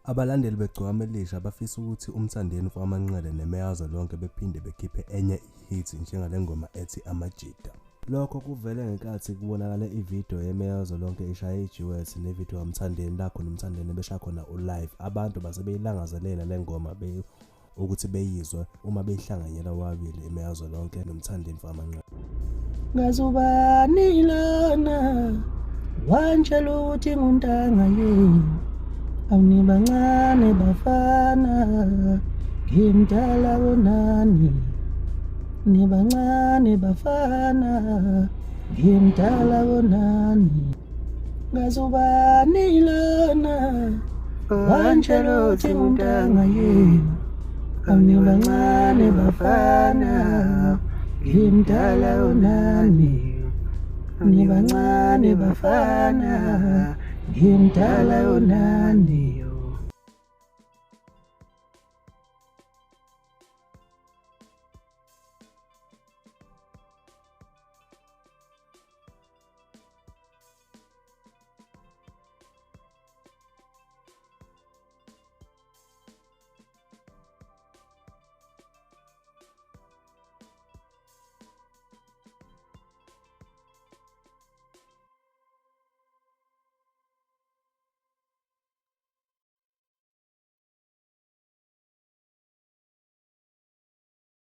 Abalandeli begcwama elisha bafisa ukuthi uMthandeni kwaManqele neMeyazo lonke bephinde bekhiphe enye ihit njengale ngoma ethi Amajida. Lokho kuvele ngenkathi kubonakala ivideo yeMeyazo lonke ishaya iduet nevideo kaMthandeni lapho noMthandeni beshaya khona ulive. Abantu base beyilangazelela le ngoma ukuthi beyizwe uma beyihlanganyela wabili iMeyazo lonke noMthandeni kwaManqele. Ngazubani lana wantshela ukuthi nguntanga yini, awunibancane bafana ngimdala konani, nibancane bafana ngimdala konani. Ngazubani lana wantshela ukuthi nguntanga yini, awunibancane bafana ngimdala konani, nibancane bafana ngimdala konani.